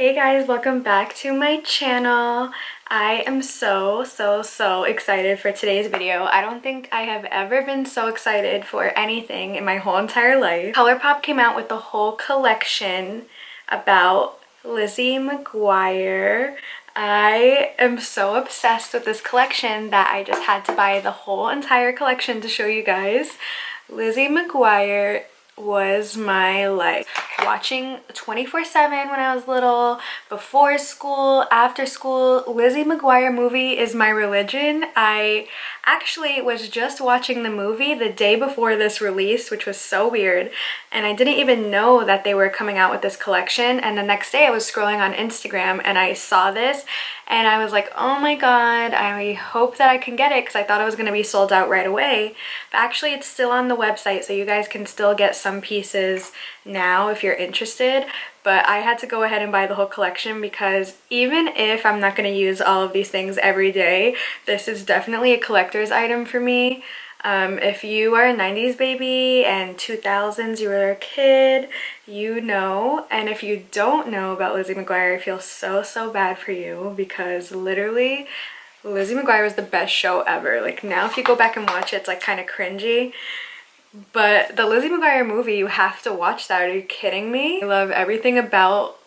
Hey guys, welcome back to my channel. I am so excited for today's video. I don't think I have ever been so excited for anything in my whole entire life. Colourpop came out with the whole collection about Lizzie McGuire. I am so obsessed with this collection that I just had to buy the whole entire collection to show you guys. Lizzie McGuire was my life. Watching 24/7 when I was little, before school, after school. Lizzie McGuire movie is my religion. I actually was just watching the movie the day before this release, which was so weird, and I didn't even know that they were coming out with this collection. And the next day I was scrolling on Instagram and I saw this and I was like, oh my god, I hope that I can get it, because I thought it was going to be sold out right away. But actually it's still on the website, so you guys can still get some pieces now if you're interested. But I had to go ahead and buy the whole collection because even if I'm not going to use all of these things every day, this is definitely a collector's item for me. If you are a 90s baby and 2000s, you were a kid, you know. And if you don't know about Lizzie McGuire, I feel so bad for you, because literally Lizzie McGuire was the best show ever. Like, now if you go back and watch it, it's like kind of cringy. But the Lizzie McGuire movie, you have to watch that. Are you kidding me? I love everything about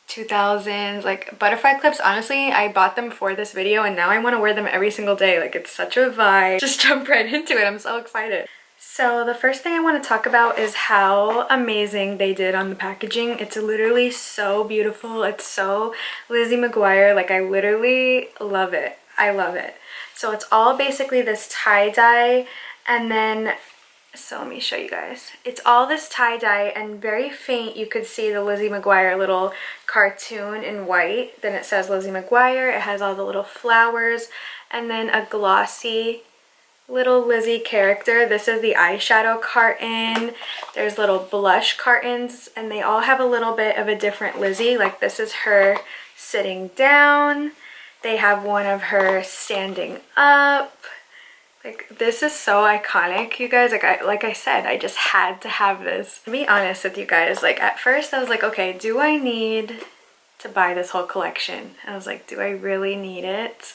2000s. Like, butterfly clips, honestly, I bought them for this video and now I want to wear them every single day. Like, it's such a vibe. Just jump right into it. I'm so excited. So the first thing I want to talk about is how amazing they did on the packaging. It's literally so beautiful. It's so Lizzie McGuire. Like, I literally love it. I love it. So it's all basically this tie-dye, and then so let me show you guys. It's all this tie-dye, and very faint you could see the Lizzie McGuire little cartoon in white. Then it says Lizzie McGuire. It has all the little flowers, and then a glossy little Lizzie character. This is the eyeshadow carton. There's little blush cartons, and they all have a little bit of a different Lizzie. Like, this is her sitting down. They have one of her standing up. Like, this is so iconic, you guys. Like I said, I just had to have this. To be honest with you guys, like, at first I was like, okay, do I need to buy this whole collection? I was like, do I really need it?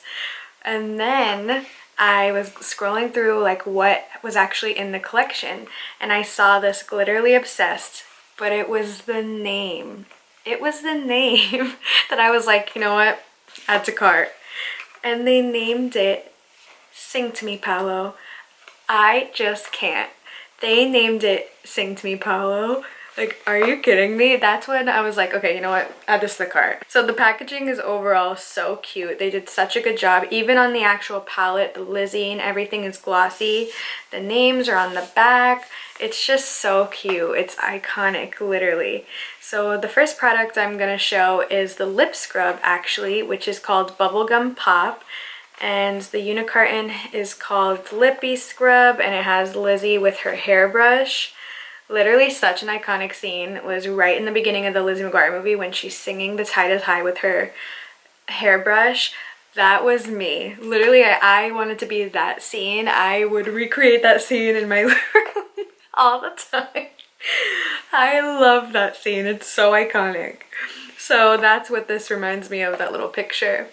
And then I was scrolling through like what was actually in the collection, and I saw this Glitterly Obsessed, but it was the name. It was the name that I was like, you know what? Add to cart. And they named it Sing to Me, Paolo. I just can't. They named it Sing to Me, Paolo. Like, are you kidding me? That's when I was like, okay, you know what? Add this to the cart. So the packaging is overall so cute. They did such a good job. Even on the actual palette, the Lizzie and everything is glossy. The names are on the back. It's just so cute. It's iconic, literally. So the first product I'm gonna show is the lip scrub, actually, which is called Bubblegum Pop. And the unicarton is called Lippy Scrub, and it has Lizzie with her hairbrush. Literally such an iconic scene. It was right in the beginning of the Lizzie McGuire movie when she's singing The Tide is High with her hairbrush. That was me. Literally, I wanted to be that scene. I would recreate that scene in my room all the time. I love that scene. It's so iconic. So that's what this reminds me of, that little picture.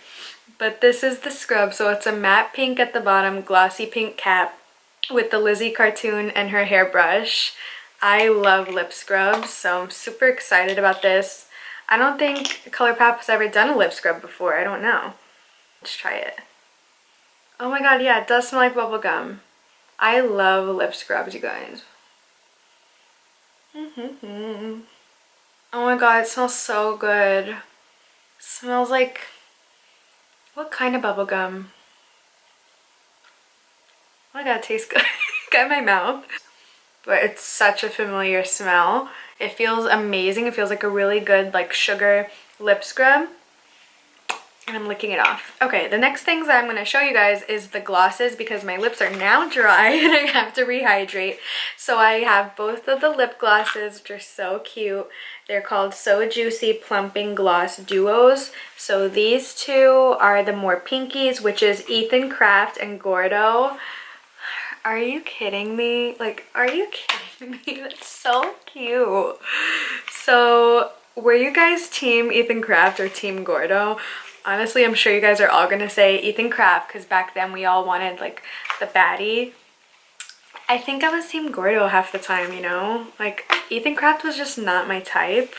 But this is the scrub, so it's a matte pink at the bottom, glossy pink cap with the Lizzie cartoon and her hairbrush. I love lip scrubs, so I'm super excited about this. I don't think Colourpop has ever done a lip scrub before. I don't know. Let's try it. Oh my god, yeah, it does smell like bubblegum. I love lip scrubs, you guys. Oh my god, it smells so good. It smells like... what kind of bubblegum? Oh my god, it tastes good. Got in my mouth. But it's such a familiar smell. It feels amazing. It feels like a really good, like, sugar lip scrub. And I'm licking it off. Okay, the next things that I'm going to show you guys is the glosses, because my lips are now dry and I have to rehydrate. So I have both of the lip glosses, which are so cute. They're called So Juicy Plumping Gloss Duos. So these two are the more pinkies, which is Ethan Kraft and Gordo. Are you kidding me? Like, are you kidding me? That's so cute. So were you guys team Ethan Kraft or team Gordo? Honestly, I'm sure you guys are all gonna say Ethan Kraft because back then we all wanted like the baddie. I think I was team Gordo half the time, you know? Like Ethan Kraft was just not my type.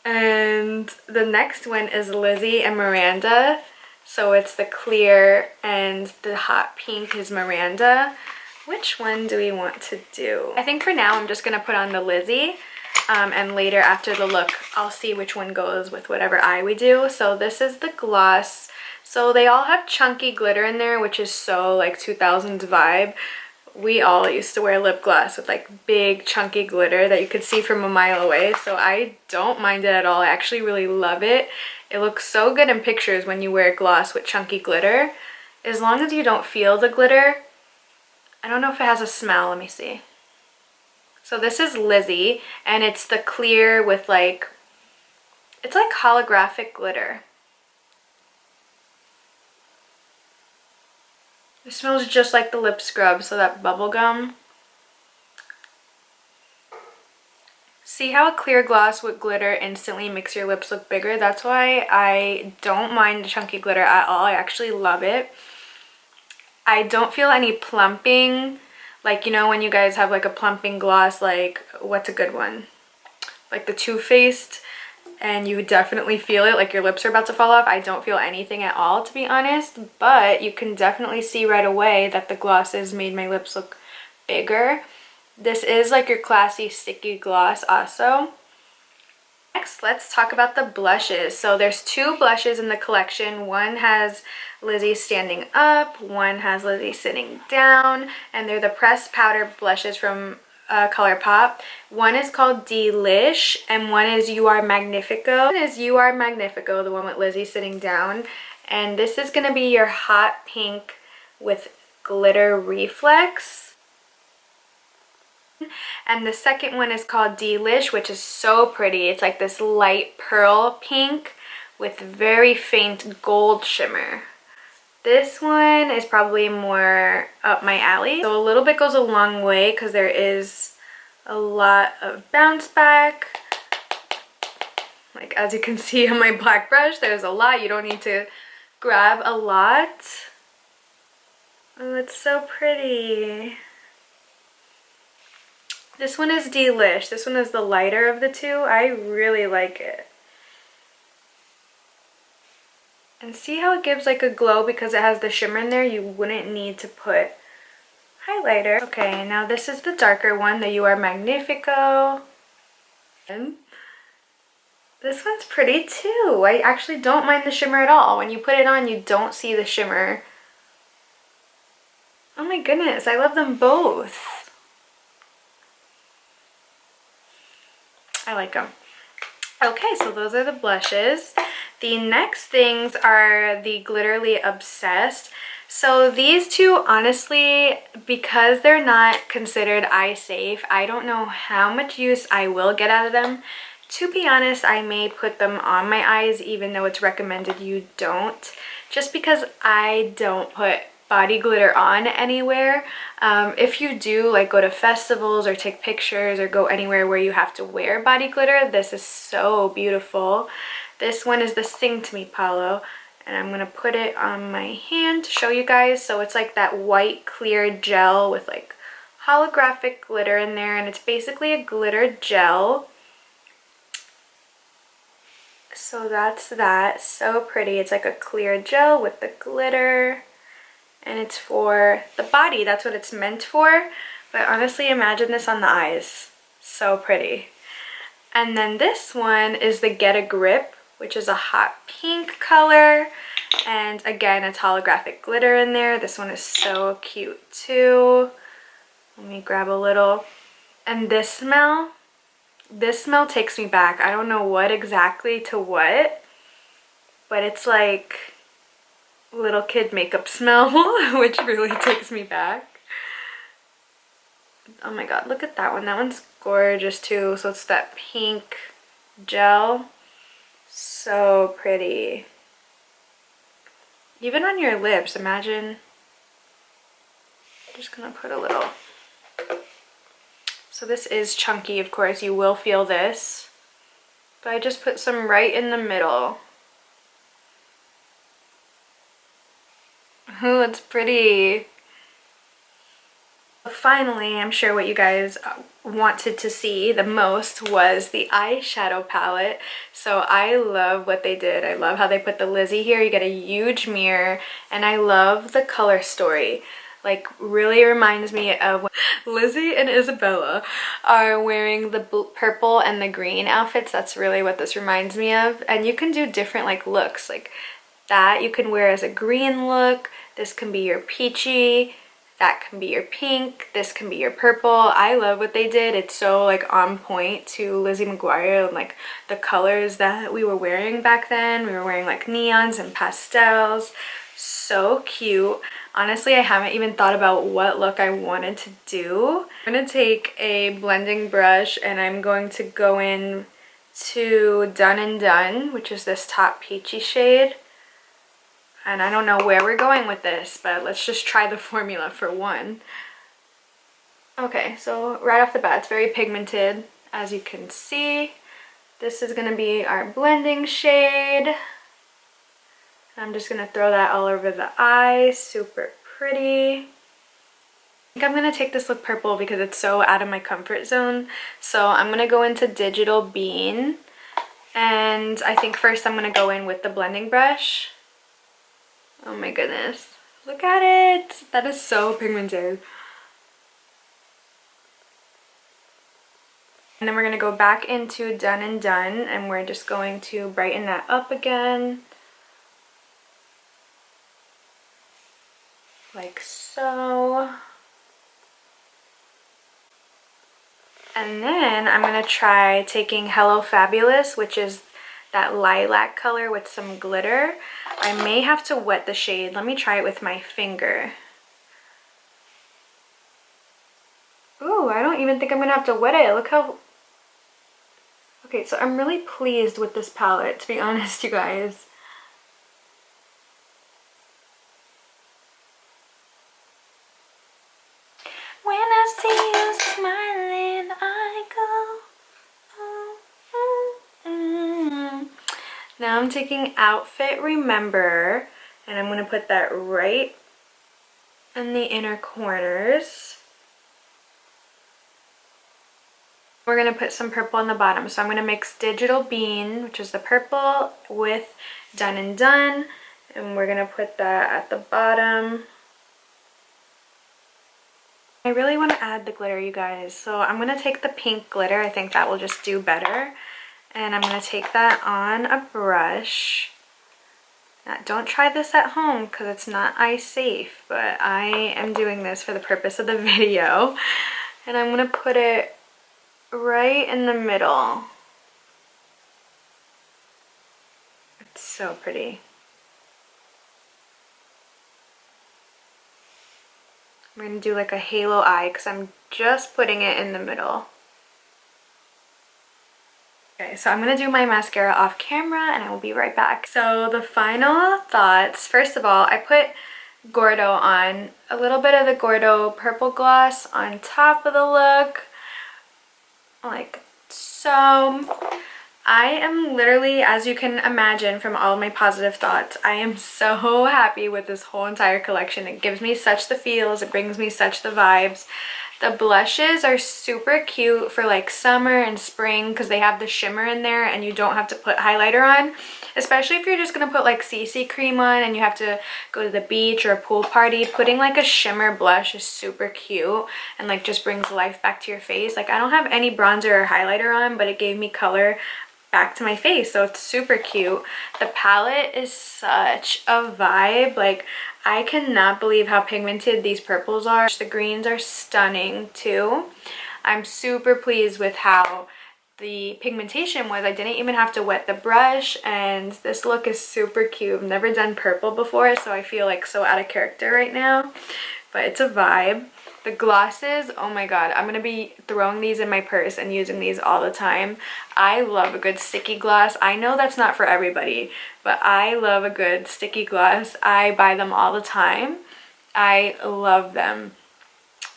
And the next one is Lizzie and Miranda. So it's the clear and the hot pink is Miranda. Which one do we want to do? I think for now I'm just gonna put on the Lizzie. And later after the look, I'll see which one goes with whatever eye we do. So this is the gloss. So they all have chunky glitter in there, which is so like 2000s vibe. We all used to wear lip gloss with like big chunky glitter that you could see from a mile away. So I don't mind it at all. I actually really love it. It looks so good in pictures when you wear gloss with chunky glitter. As long as you don't feel the glitter. I don't know if it has a smell. Let me see. So this is Lizzie, and it's the clear with like, it's like holographic glitter. It smells just like the lip scrub, so that bubble gum. See how a clear gloss with glitter instantly makes your lips look bigger? That's why I don't mind the chunky glitter at all. I actually love it. I don't feel any plumping. Like, you know, when you guys have like a plumping gloss, like, what's a good one? Like the Too Faced, and you definitely feel it, like your lips are about to fall off. I don't feel anything at all, to be honest, but you can definitely see right away that the glosses made my lips look bigger. This is like your classy sticky gloss also. Next, let's talk about the blushes. So there's two blushes in the collection. One has Lizzie standing up, one has Lizzie sitting down, and they're the pressed powder blushes from Colourpop. One is called Delish, and one is You Are Magnifico. One is You Are Magnifico, the one with Lizzie sitting down. And this is going to be your hot pink with glitter reflex. And the second one is called Delish, which is so pretty. It's like this light pearl pink with very faint gold shimmer. This one is probably more up my alley. So a little bit goes a long way because there is a lot of bounce back. Like as you can see on my black brush, there's a lot. You don't need to grab a lot. Oh, it's so pretty. This one is Delish. This one is the lighter of the two. I really like it. And see how it gives like a glow because it has the shimmer in there? You wouldn't need to put highlighter. Okay, now this is the darker one, the You Are Magnifico. And this one's pretty too. I actually don't mind the shimmer at all. When you put it on, you don't see the shimmer. Oh my goodness, I love them both. I like them. Okay, so those are the blushes. The next things are the Glitterly Obsessed. So these two, honestly, because they're not considered eye safe, I don't know how much use I will get out of them. To be honest, I may put them on my eyes even though it's recommended you don't. Just because I don't put body glitter on anywhere. If you do like go to festivals or take pictures or go anywhere where you have to wear body glitter, this is so beautiful. This one is the Sing to Me Palo, and I'm gonna put it on my hand to show you guys. So it's like that white clear gel with like holographic glitter in there, and it's basically a glitter gel. So that's that. So pretty. It's like a clear gel with the glitter. And it's for the body. That's what it's meant for. But honestly, imagine this on the eyes. So pretty. And then this one is the Get a Grip, which is a hot pink color. And again, it's holographic glitter in there. This one is so cute too. Let me grab a little. And this smell takes me back. I don't know what exactly to what, but it's like little kid makeup smell, which really takes me back. Oh my god, look at that one. That one's gorgeous too. So it's that pink gel. So pretty. Even on your lips, imagine. I'm just gonna put a little. So this is chunky, of course. You will feel this. but I just put some right in the middle. Ooh, it's pretty. Finally, I'm sure what you guys wanted to see the most was the eyeshadow palette. So I love what they did. I love how they put the Lizzie here. You get a huge mirror, and I love the color story. Like, really reminds me of when Lizzie and Isabella are wearing the purple and the green outfits. That's really what this reminds me of. And you can do different like looks like that. You can wear as a green look. This can be your peachy. That can be your pink. This can be your purple. I love what they did. It's so like on point to Lizzie McGuire and like the colors that we were wearing back then. We were wearing like neons and pastels. So cute. Honestly, I haven't even thought about what look I wanted to do. I'm going to take a blending brush and I'm going to go in to Done and Done, which is this top peachy shade. And I don't know where we're going with this, but let's just try the formula for one. Okay, so right off the bat, it's very pigmented, as you can see. This is going to be our blending shade. I'm just going to throw that all over the eye. Super pretty. I think I'm going to take this look purple because it's so out of my comfort zone. So I'm going to go into Digital Bean. And I think first I'm going to go in with the blending brush. Oh my goodness. Look at it. That is so pigmented. And then we're going to go back into Done and Done and we're just going to brighten that up again. Like so. And then I'm going to try taking Hello Fabulous, which is that lilac color with some glitter. I may have to wet the shade. Let me try it with my finger. Ooh, I don't even think I'm gonna have to wet it. Look how... Okay, so I'm really pleased with this palette, to be honest, you guys. When I see you smiling, I go... Now I'm taking Outfit Remember, and I'm going to put that right in the inner corners. We're going to put some purple on the bottom. So I'm going to mix Digital Bean, which is the purple, with Done and Done, and we're going to put that at the bottom. I really want to add the glitter, you guys, so I'm going to take the pink glitter. I think that will just do better. And I'm going to take that on a brush. Now, don't try this at home because it's not eye safe, but I am doing this for the purpose of the video. And I'm going to put it right in the middle. It's so pretty. I'm going to do like a halo eye because I'm just putting it in the middle. Okay, so I'm going to do my mascara off camera and I will be right back. So the final thoughts, first of all, I put Gordo on, a little bit of the Gordo purple gloss on top of the look, like so. I am literally, as you can imagine from all of my positive thoughts, I am so happy with this whole entire collection. It gives me such the feels, it brings me such the vibes. The blushes are super cute for like summer and spring because they have the shimmer in there and you don't have to put highlighter on. Especially if you're just going to put like CC cream on and you have to go to the beach or a pool party. Putting like a shimmer blush is super cute and like just brings life back to your face. Like I don't have any bronzer or highlighter on, but it gave me color back to my face, so it's super cute. The palette is such a vibe. Like I cannot believe how pigmented these purples are. The greens are stunning too. I'm super pleased with how the pigmentation was. I didn't even have to wet the brush and this look is super cute. I've never done purple before, so I feel like so out of character right now, but it's a vibe. The glosses, oh my god, I'm going to be throwing these in my purse and using these all the time. I love a good sticky gloss. I know that's not for everybody, but I love a good sticky gloss. I buy them all the time. I love them.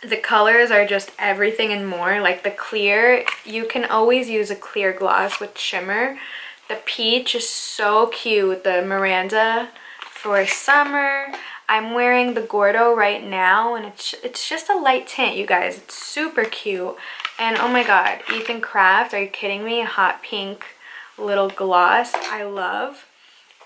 The colors are just everything and more. Like the clear, you can always use a clear gloss with shimmer. The peach is so cute. The Miranda for summer. I'm wearing the Gordo right now, and it's just a light tint, you guys. It's super cute. And oh my god, Ethan Craft, are you kidding me? A hot pink little gloss. I love.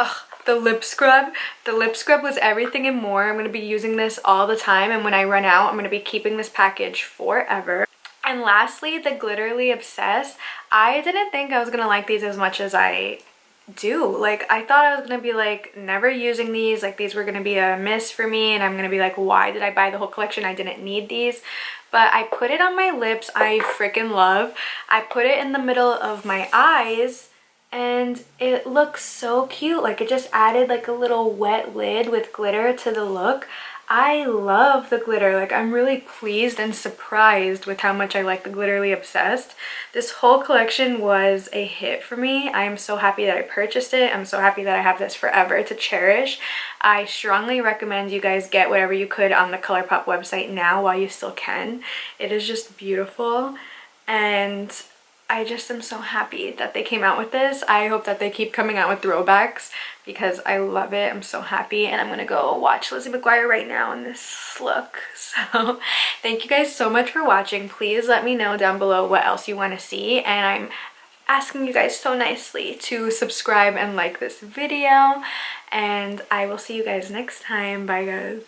Ugh, the lip scrub. The lip scrub was everything and more. I'm going to be using this all the time, and when I run out, I'm going to be keeping this package forever. And lastly, the Glitterly Obsessed. I didn't think I was going to like these as much as I do. Like, I thought I was going to be like never using these. Like, these were going to be a miss for me, and I'm going to be like, why did I buy the whole collection? I didn't need these. But I put it on my lips. I freaking love. I put it in the middle of my eyes, and it looks so cute. Like, it just added like a little wet lid with glitter to the look. I love the glitter. Like, I'm really pleased and surprised with how much I like the Glitterly Obsessed. This whole collection was a hit for me. I am so happy that I purchased it. I'm so happy that I have this forever to cherish. I strongly recommend you guys get whatever you could on the Colourpop website now while you still can. It is just beautiful, and I just am so happy that they came out with this. I hope that they keep coming out with throwbacks because I love it. I'm so happy, and I'm gonna go watch Lizzie McGuire right now in this look. So thank you guys so much for watching. Please let me know down below what else you want to see, and I'm asking you guys so nicely to subscribe and like this video, and I will see you guys next time. Bye guys.